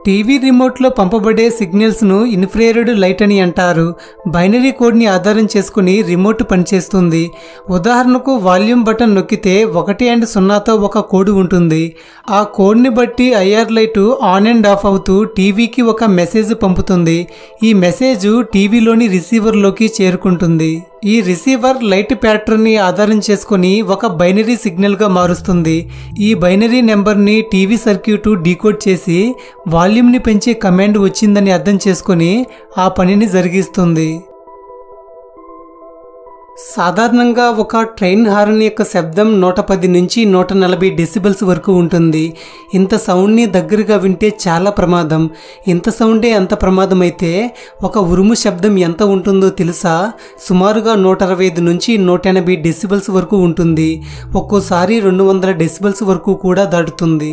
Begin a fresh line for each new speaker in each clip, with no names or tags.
TV రిమోట్లో పంపబడే సిగ్నల్స్ను infrared light అని అంటారు. Binary కోడ్ని ఆధారం చేసుకుని రిమోట్ పనిచేస్తుంది. ఉదాహరణకు వాల్యూమ్ బటన్ నొక్కితే 1 అండ్ 0తో ఒక కోడ్ ఉంటుంది. ఆ కోడ్ని బట్టి IR light on and of అవుతూ టీవీకి ఒక మెసేజ్ పంపుతుంది. ఈ మెసేజ్ టీవీలోని రిసీవర్లోకి చేరుకుంటుంది. ఈ రిసీవర్ లైట్ ప్యాటర్న్ని ఆధారం చేసుకుని ఒక బైనరీ సిగ్నల్గా మారుస్తుంది. ఈ బైనరీ నెంబర్ని టీవీ సర్క్యూట్ డీకోడ్ చేసి వాల్యూమ్ని పెంచే కమాండ్ వచ్చిందని అర్థం చేసుకుని ఆ పనిని జరిగిస్తుంది. సాధారణంగా ఒక ట్రైన్ హార్న్ యొక్క శబ్దం 110 నుంచి 140 డెసిబెల్స్ వరకు ఉంటుంది. ఇంత సౌండ్ని దగ్గరగా వింటే చాలా ప్రమాదం. ఇంత సౌండే అంత ప్రమాదం అయితే ఒక ఉరుము శబ్దం ఎంత ఉంటుందో తెలుసా? సుమారుగా 165 నుంచి 180 డెసిబెల్స్ వరకు ఉంటుంది. ఒక్కోసారి 200 డెసిబెల్స్ వరకు కూడా దాటుతుంది.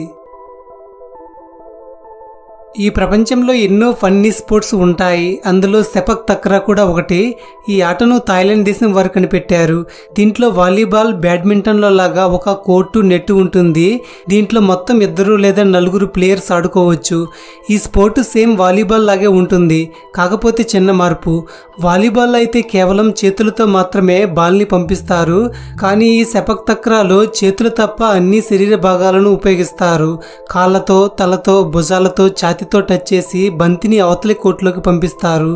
ఈ ప్రపంచంలో ఎన్నో ఫన్నీ స్పోర్ట్స్ ఉంటాయి. అందులో సెపక్ తక్రా కూడా ఒకటి. ఈ ఆటను థాయిలాండ్ దేశం వారు కనిపెట్టారు. దీంట్లో వాలీబాల్, బ్యాడ్మింటన్లో లాగా ఒక కోర్టు, నెట్ ఉంటుంది. దీంట్లో మొత్తం 2 లేదా 4 ప్లేయర్స్ ఆడుకోవచ్చు. ఈ స్పోర్ట్ సేమ్ వాలీబాల్ లాగే ఉంటుంది, కాకపోతే చిన్న మార్పు. వాలీబాల్ అయితే కేవలం చేతులతో మాత్రమే బాల్ని పంపిస్తారు. కానీ ఈ సెపక్ తక్రాలో చేతులు తప్ప అన్ని శరీర భాగాలను ఉపయోగిస్తారు. కాళ్ళతో, తలతో, భుజాలతో, ఛాతీతో టచ్ చేసి బంతిని అవతలి కోర్టులోకి పంపిస్తారు.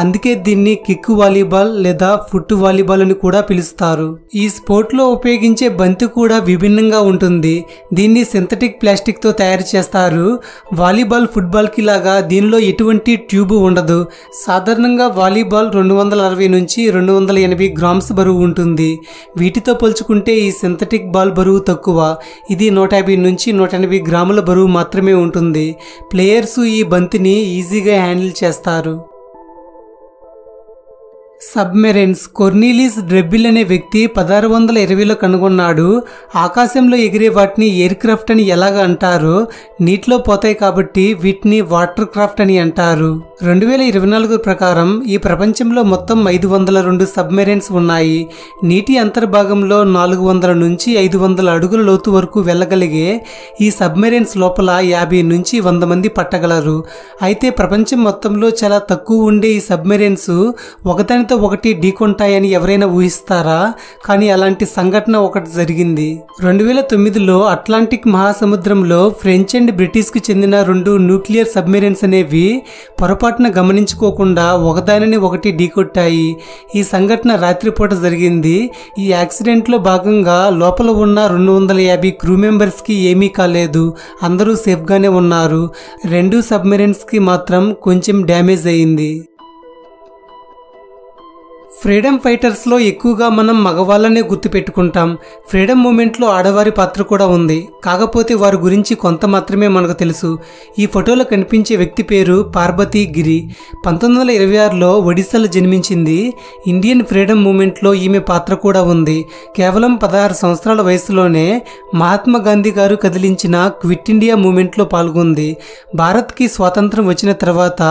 అందుకే దీన్ని కిక్ వాలీబాల్ లేదా ఫుట్ వాలీబాల్ అని కూడా పిలుస్తారు. ఈ స్పోర్ట్లో ఉపయోగించే బంతి కూడా విభిన్నంగా ఉంటుంది. దీన్ని సింథటిక్ ప్లాస్టిక్ తో తయారు చేస్తారు. వాలీబాల్, ఫుట్బాల్ కి లాగా దీనిలో ఎటువంటి ట్యూబ్ ఉండదు. సాధారణంగా వాలీబాల్ 260 నుంచి 280 గ్రామ్స్ బరువు ఉంటుంది. వీటితో పోల్చుకుంటే ఈ సింథటిక్ బాల్ బరువు తక్కువ. ఇది 150 నుంచి 180 గ్రాముల బరువు మాత్రమే ఉంటుంది. ప్లేయర్స్ ఈ బంతిని ఈజీగా హ్యాండిల్ చేస్తారు. సబ్మెరైన్స్. కొర్నీలిస్ డ్రెబ్బిల్ అనే వ్యక్తి 1620లో కనుగొన్నాడు. ఆకాశంలో ఎగిరే వాటిని ఎయిర్ క్రాఫ్ట్ అని ఎలాగ అంటారో నీటిలో పోతాయి కాబట్టి వీటిని వాటర్ క్రాఫ్ట్ అని అంటారు. 2024 ప్రకారం ఈ ప్రపంచంలో మొత్తం 502 సబ్మెరైన్స్ ఉన్నాయి. నీటి అంతర్భాగంలో 400 నుంచి 500 అడుగుల లోతు వరకు వెళ్ళగలిగే ఈ సబ్మెరైన్స్ లోపల 50 నుంచి 100 మంది పట్టగలరు. అయితే ప్రపంచం మొత్తంలో చాలా తక్కువ ఉండే ఈ సబ్మెరైన్స్ ఒకదానితో ఒకటి ఢీకొంటాయని ఎవరైనా ఊహిస్తారా? కానీ అలాంటి సంఘటన ఒకటి జరిగింది. 2009లో అట్లాంటిక్ మహాసముద్రంలో ఫ్రెంచ్ అండ్ బ్రిటిష్ కి చెందిన 2 న్యూక్లియర్ సబ్మెరైన్స్ అనేవి పొరపాటున గమనించుకోకుండా ఒకదానిని ఒకటి ఢీకొట్టాయి. ఈ సంఘటన రాత్రిపూట జరిగింది. ఈ యాక్సిడెంట్ లో భాగంగా లోపల ఉన్న 250 క్రూ మెంబర్స్ కి ఏమీ కాలేదు. అందరూ సేఫ్ గానే ఉన్నారు. 2 సబ్మెరైన్స్ కి మాత్రం కొంచెం డ్యామేజ్ అయింది. ఫ్రీడమ్ ఫైటర్స్లో ఎక్కువగా మనం మగవాళ్ళనే గుర్తుపెట్టుకుంటాం. ఫ్రీడమ్ మూమెంట్లో ఆడవారి పాత్ర కూడా ఉంది. కాకపోతే వారి గురించి కొంత మాత్రమే మనకు తెలుసు. ఈ ఫోటోలో కనిపించే వ్యక్తి పేరు పార్వతీ గిరి. 1926లో ఒడిశాలో జన్మించింది. ఇండియన్ ఫ్రీడమ్ మూమెంట్లో ఈమె పాత్ర కూడా ఉంది. కేవలం 16 సంవత్సరాల వయసులోనే మహాత్మా గాంధీ గారు కదిలించిన క్విట్ ఇండియా మూమెంట్లో పాల్గొంది. భారత్కి స్వాతంత్రం వచ్చిన తర్వాత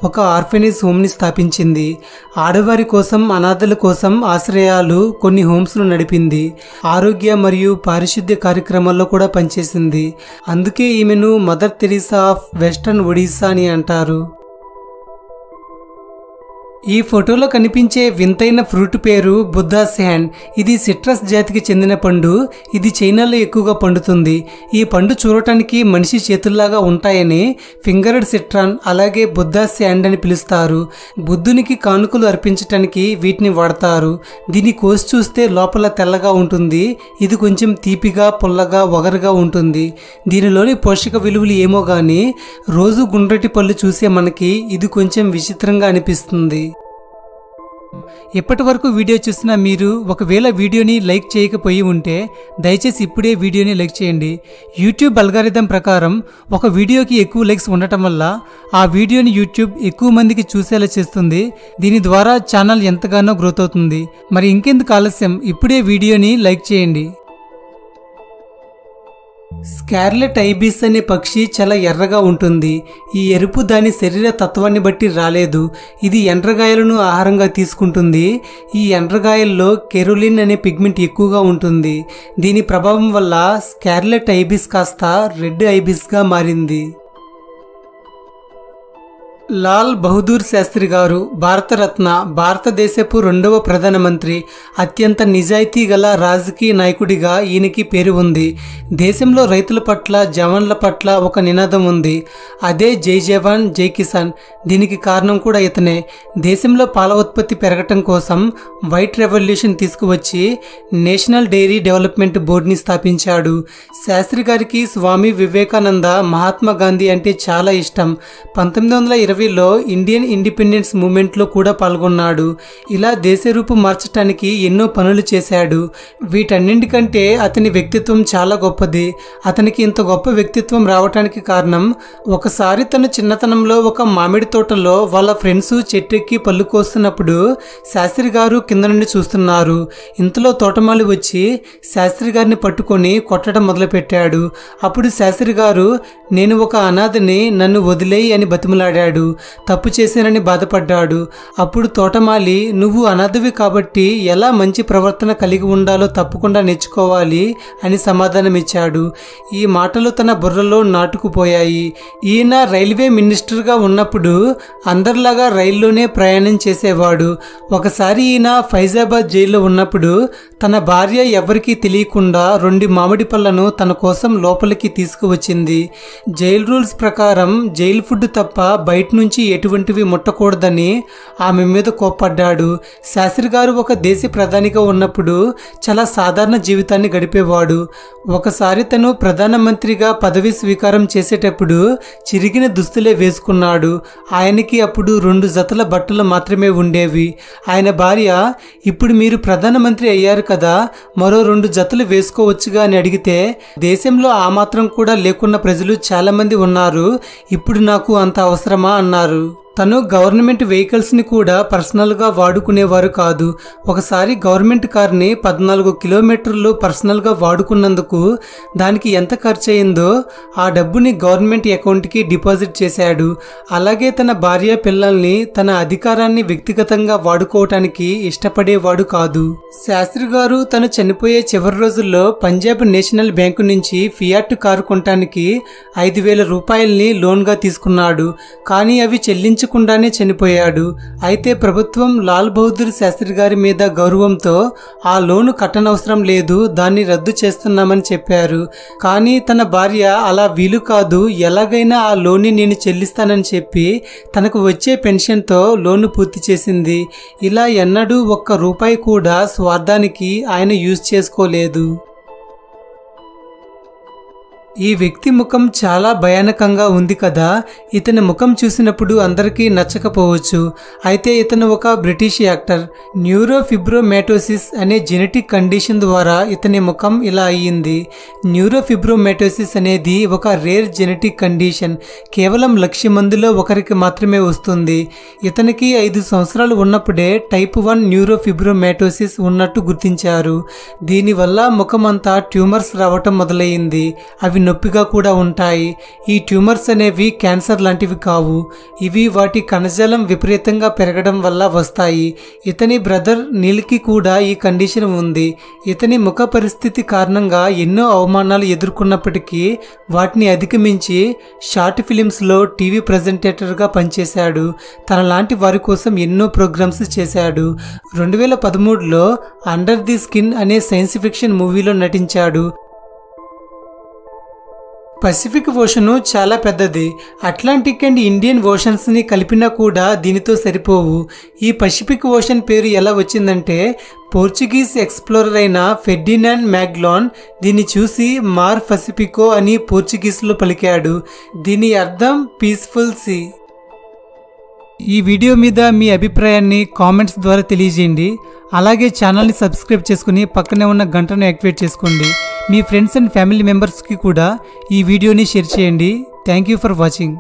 ఒక ఆర్ఫనేజ్ హోమ్ని స్థాపించింది. ఆడవారి కోసం, అనాథల కోసం ఆశ్రయాలు, కొన్ని హోమ్స్ను నడిపింది. ఆరోగ్య మరియు పారిశుద్ధ్య కార్యక్రమాల్లో కూడా పనిచేసింది. అందుకే ఈమెను mother Teresa of western Odisha అని అంటారు. ఈ ఫోటోలో కనిపించే వింతైన ఫ్రూట్ పేరు బుద్ధా శాండ్. ఇది సిట్రస్ జాతికి చెందిన పండు. ఇది చైనాలో ఎక్కువగా పండుతుంది. ఈ పండు చూడటానికి మనిషి చేతుల్లాగా ఉంటాయని ఫింగర్డ్ సిట్రాన్, అలాగే బుద్ధా శాండ్ అని పిలుస్తారు. బుద్ధునికి కానుకలు అర్పించటానికి వీటిని వాడతారు. దీని కోసి చూస్తే లోపల తెల్లగా ఉంటుంది. ఇది కొంచెం తీపిగా, పుల్లగా, వగరుగా ఉంటుంది. దీనిలోని పోషక విలువలు ఏమో గాని రోజు గుండ్రటి పళ్ళు చూసే మనకి ఇది కొంచెం విచిత్రంగా అనిపిస్తుంది. ఎప్పటి వరకు వీడియో చూసినా మీరు ఒకవేళ వీడియోని లైక్ చేయకపోయి ఉంటే దయచేసి ఇప్పుడే వీడియోని లైక్ చేయండి. యూట్యూబ్ అల్గారిథం ప్రకారం ఒక వీడియోకి ఎక్కువ లైక్స్ ఉండటం వల్ల ఆ వీడియోని యూట్యూబ్ ఎక్కువ మందికి చూసేలా చేస్తుంది. దీని ద్వారా ఛానల్ ఎంతగానో గ్రోత్ అవుతుంది. మరి ఇంకెందుకు ఆలస్యం, ఇప్పుడే వీడియోని లైక్ చేయండి. స్కార్లెట్ ఐబిస్ అనే పక్షి చాలా ఎర్రగా ఉంటుంది. ఈ ఎరుపు దాని శరీర తత్వాన్ని బట్టి రాలేదు. ఇది ఎండ్రగాయలను ఆహారంగా తీసుకుంటుంది. ఈ ఎండ్రగాయల్లో కెరోలిన్ అనే పిగ్మెంట్ ఎక్కువగా ఉంటుంది. దీని ప్రభావం వల్ల స్కార్లెట్ ఐబిస్ కాస్త రెడ్ ఐబిస్గా మారింది. లాల్ బహదూర్ శాస్త్రి గారు భారతరత్న, భారతదేశపు 2వ ప్రధానమంత్రి. అత్యంత నిజాయితీ గల రాజకీయ నాయకుడిగా ఈయనకి పేరు ఉంది. దేశంలో రైతుల పట్ల, జవాన్ల పట్ల ఒక నినాదం ఉంది. అదే జై జవాన్ జై కిసాన్. దీనికి కారణం కూడా ఇతనే. దేశంలో పాల ఉత్పత్తి పెరగటం కోసం వైట్ రెవల్యూషన్ తీసుకువచ్చి నేషనల్ డైరీ డెవలప్మెంట్ బోర్డుని స్థాపించాడు. శాస్త్రి గారికి స్వామి వివేకానంద, మహాత్మా గాంధీ అంటే చాలా ఇష్టం. 1920లో ఇండియన్ ఇండిపెండెన్స్ మూవ్మెంట్లో కూడా పాల్గొన్నాడు. ఇలా దేశ రూపు మార్చడానికి ఎన్నో పనులు చేశాడు. వీటన్నింటికంటే అతని వ్యక్తిత్వం చాలా గొప్పది. అతనికి ఇంత గొప్ప వ్యక్తిత్వం రావటానికి కారణం, ఒకసారి తను చిన్నతనంలో ఒక మామిడి తోటలో వాళ్ళ ఫ్రెండ్స్ చెట్టెక్కి పళ్ళు కోస్తున్నప్పుడు శాస్త్రి గారు కింద నుండి చూస్తున్నారు. ఇంతలో తోటమాలి వచ్చి శాస్త్రి గారిని పట్టుకొని కొట్టడం మొదలుపెట్టాడు. అప్పుడు శాస్త్రి గారు, నేను ఒక అనాథని, నన్ను వదిలేయి అని బతిమలాడాడు. తప్పు చేశానని బాధపడ్డాడు. అప్పుడు తోటమాలి, నువ్వు అనాథవి కాబట్టి ఎలా మంచి ప్రవర్తన కలిగి ఉండాలో తప్పకుండా నేర్చుకోవాలి అని సమాధానమిచ్చాడు. ఈ మాటలు తన బుర్రలో నాటుకుపోయాయి. ఈయన రైల్వే మినిస్టర్గా ఉన్నప్పుడు అందరిలాగా రైల్లోనే ప్రయాణం చేసేవాడు. ఒకసారి ఈయన ఫైజాబాద్ జైల్లో ఉన్నప్పుడు తన భార్య ఎవరికీ తెలియకుండా 2 మామిడి పళ్ళను తన కోసం లోపలికి తీసుకువచ్చింది. జైల్ రూల్స్ ప్రకారం జైలు ఫుడ్ తప్ప బయట నుంచి ఎటువంటివి ముట్టకూడదని ఆమె మీద కోప్పడ్డాడు. శాస్త్రి గారు ఒక దేశ ప్రధానిగా ఉన్నప్పుడు చాలా సాధారణ జీవితాన్ని గడిపేవాడు. ఒకసారి తను ప్రధానమంత్రిగా పదవి స్వీకారం చేసేటప్పుడు చిరిగిన దుస్తులే వేసుకున్నాడు. ఆయనకి అప్పుడు 2 జతల బట్టలు మాత్రమే ఉండేవి. ఆయన భార్య, ఇప్పుడు మీరు ప్రధానమంత్రి అయ్యారు కదా, మరో 2 జతలు వేసుకోవచ్చుగా అని అడిగితే, దేశంలో ఆ మాత్రం కూడా లేకున్న ప్రజలు చాలా మంది ఉన్నారు, ఇప్పుడు నాకు అంత అవసరమా అన్నారు. తను గవర్నమెంట్ వెహికల్స్ని కూడా పర్సనల్గా వాడుకునేవారు కాదు. ఒకసారి గవర్నమెంట్ కార్ని 14 కిలోమీటర్లు పర్సనల్గా వాడుకున్నందుకు దానికి ఎంత ఖర్చు అయిందో ఆ డబ్బుని గవర్నమెంట్ అకౌంట్కి డిపాజిట్ చేశాడు. అలాగే తన భార్య పిల్లల్ని, తన అధికారాన్ని వ్యక్తిగతంగా వాడుకోవటానికి ఇష్టపడేవాడు కాదు. శాస్త్రి గారు తను చనిపోయే చివరి రోజుల్లో పంజాబ్ నేషనల్ బ్యాంకు నుంచి ఫియాట్ కారు కొనటానికి 5,000 రూపాయల్ని లోన్గా తీసుకున్నాడు. కానీ అవి చెల్లించకుండానే చనిపోయాడు. అయితే ప్రభుత్వం లాల్ బహదూర్ శాస్త్రి గారి మీద గౌరవంతో ఆ లోను కట్టనవసరం లేదు, దాన్ని రద్దు చేస్తున్నామని చెప్పారు. కానీ తన భార్య, అలా వీలు కాదు, ఎలాగైనా ఆ లోన్ని నేను చెల్లిస్తానని చెప్పి తనకు వచ్చే పెన్షన్తో లోను పూర్తి చేసింది. ఇలా ఎన్నడూ ఒక్క రూపాయి కూడా స్వార్థానికి ఆయన యూజ్ చేసుకోలేదు. ఈ వ్యక్తి ముఖం చాలా భయానకంగా ఉంది కదా. ఇతని ముఖం చూసినప్పుడు అందరికీ నచ్చకపోవచ్చు. అయితే ఇతను ఒక బ్రిటిష్ యాక్టర్. న్యూరోఫిబ్రోమాటోసిస్ అనే జెనెటిక్ కండిషన్ ద్వారా ఇతని ముఖం ఇలా అయ్యింది. న్యూరోఫిబ్రోమాటోసిస్ అనేది ఒక రేర్ జెనెటిక్ కండిషన్. కేవలం 1,00,000 మందిలో ఒకరికి మాత్రమే వస్తుంది. ఇతనికి 5 సంవత్సరాలు ఉన్నప్పుడే టైప్ 1 న్యూరోఫిబ్రోమాటోసిస్ ఉన్నట్టు గుర్తించారు. దీనివల్ల ముఖం అంతా ట్యూమర్స్ రావటం మొదలయ్యింది. అవి నొప్పిగా కూడా ఉంటాయి. ఈ ట్యూమర్స్ అనేవి క్యాన్సర్ లాంటివి కావు. ఇవి వాటి కణజాలం విపరీతంగా పెరగడం వల్ల వస్తాయి. ఇతని బ్రదర్ నీల్కి కూడా ఈ కండిషన్ ఉంది. ఇతని ముఖ పరిస్థితి కారణంగా ఎన్నో అవమానాలు ఎదుర్కొన్నప్పటికీ వాటిని అధిగమించి షార్ట్ ఫిలిమ్స్లో టీవీ ప్రెజెంటేటర్గా పనిచేశాడు. తనలాంటి వారి కోసం ఎన్నో ప్రోగ్రామ్స్ చేశాడు. 2013లో అండర్ ది స్కిన్ అనే సైన్స్ ఫిక్షన్ మూవీలో నటించాడు. పసిఫిక్ ఓషను చాలా పెద్దది. అట్లాంటిక్ అండ్ ఇండియన్ ఓషన్స్ని కలిపినా కూడా దీనితో సరిపోవు. ఈ పసిఫిక్ ఓషన్ పేరు ఎలా వచ్చిందంటే, పోర్చుగీస్ ఎక్స్ప్లోరర్ అయిన ఫెర్డినాండ్ మ్యాగ్లాన్ దీన్ని చూసి మార్ పసిఫికో అని పోర్చుగీస్లో పలికాడు. దీని అర్థం పీస్ఫుల్ సీ. ఈ వీడియో మీద మీ అభిప్రాయాన్ని కామెంట్స్ ద్వారా తెలియజేయండి. అలాగే ఛానల్ని సబ్స్క్రైబ్ చేసుకుని పక్కనే ఉన్న గంటను యాక్టివేట్ చేసుకోండి. మీ ఫ్రెండ్స్ అండ్ ఫ్యామిలీ మెంబర్స్కి కూడా ఈ వీడియోని షేర్ చేయండి. Thank you for watching.